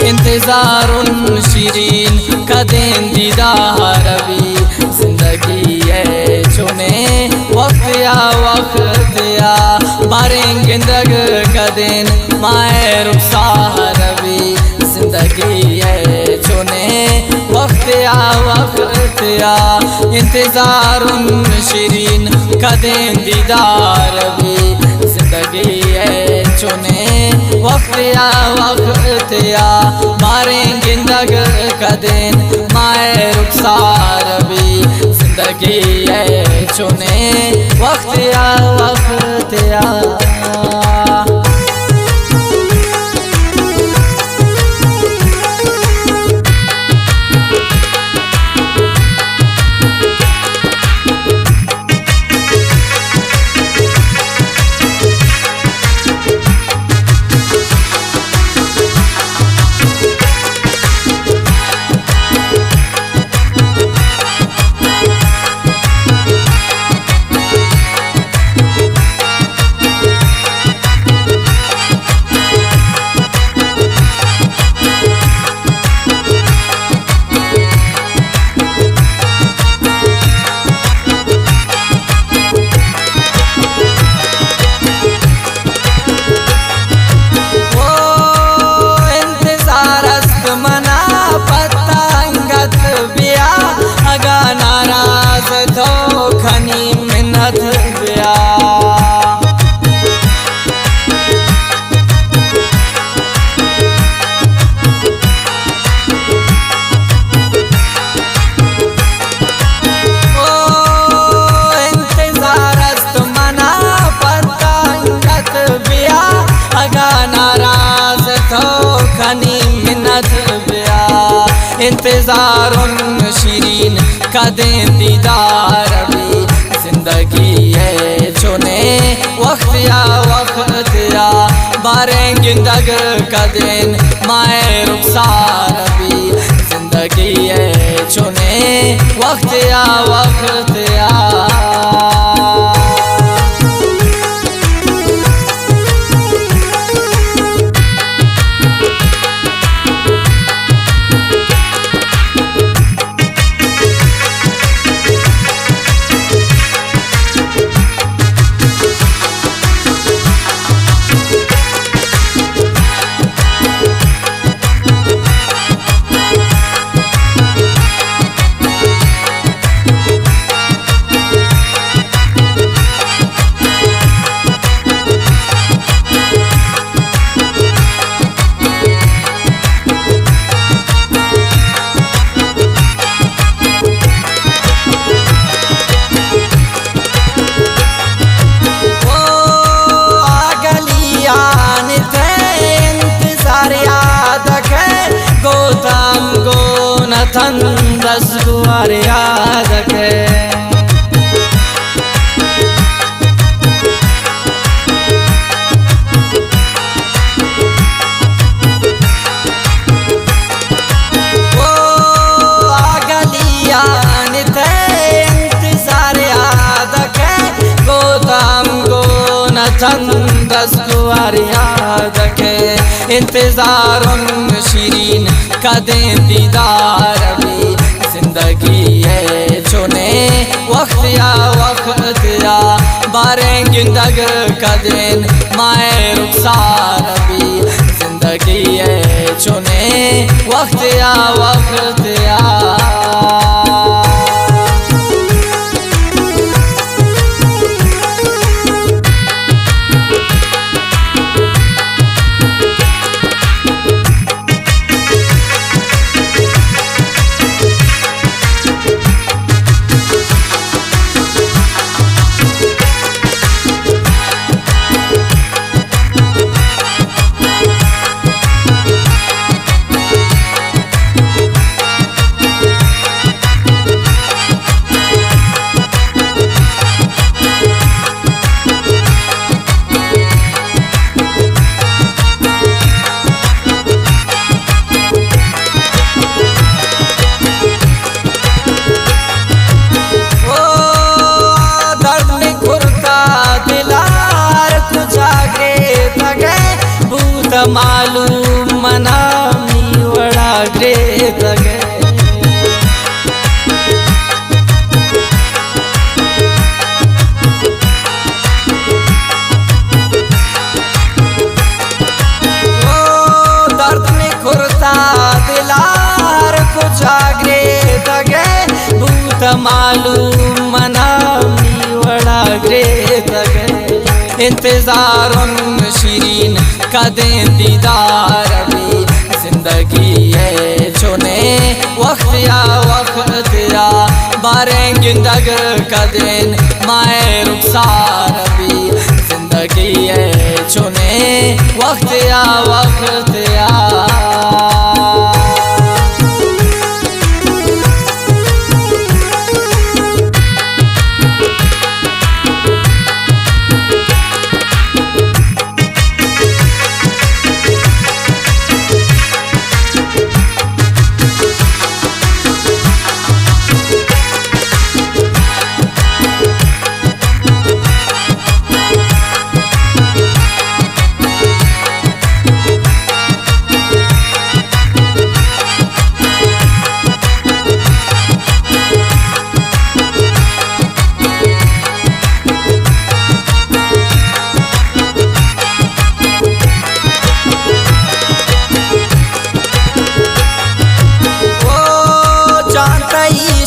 इंतज़ारुन शीरीन कदें दीदार भी जिंदगी है चुने वक्त या वक्त या मारेंगे दग कदें माए रुखसार भी जिंदगी है चुने वक्त या इंतज़ारुन शीरीन कदें दीदार भी जिंदगी है चुने वक्त या मारेंगे दग कदें माए रुखसार भी जिंदगी है चुने वक्त या खनी मिन्नत बिया ओ इंतज़ारस्त मना पतंगत बिया अगा नाराज थो खनी मिन्नत बिया इंतज़ारुन शीरीन कदें दीदार भी जिंदगी है चुने वक्त या मारेंगे दग कदें माए रुखसार भी जिंदगी है चुने वक्त या थन रस गुआर याद के ओ आगलियान थे इंतज़ार याद के गोदाम गो न थन रस गुआर याद के इंतज़ारुन शीरीन कदें दीदार भी जिंदगी है चुने वक्त या मारेंगे दग कदें माए रुखसार भी जिंदगी है चुने वक्त या मालूम मना ग्रेत गए। दर्द में खुरता दिलार को जागृत गए, भूत मालूम मनामी वड़ा ग्रेत गए। इंतजारुन शीरीन कदें दीदार भी, जिंदगी है चुने वक्त या वक्त या बारें गिंदग कदें माए रुखसार भी, जिंदगी है चुने वक्त या वक्त या।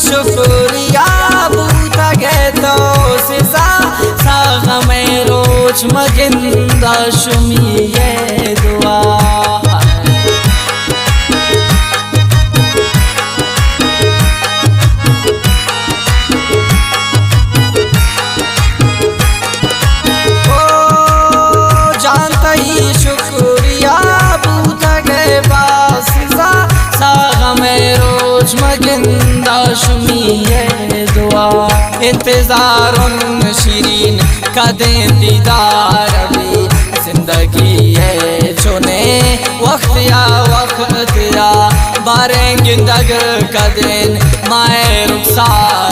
शुक्रिया बूता गए तो सिजा साग में रोज मगिंदा शुमी ये दुआ। ओ जानता ही शुक्रिया बूता गए बासिजा साग में रोज मगिंदा शुमी ये दुआ। इंतजारुन शीरीन कदें दीदार भी, जिंदगी है चुने वक्त या वक्त या बारें गिंदग कदें माए रुखसार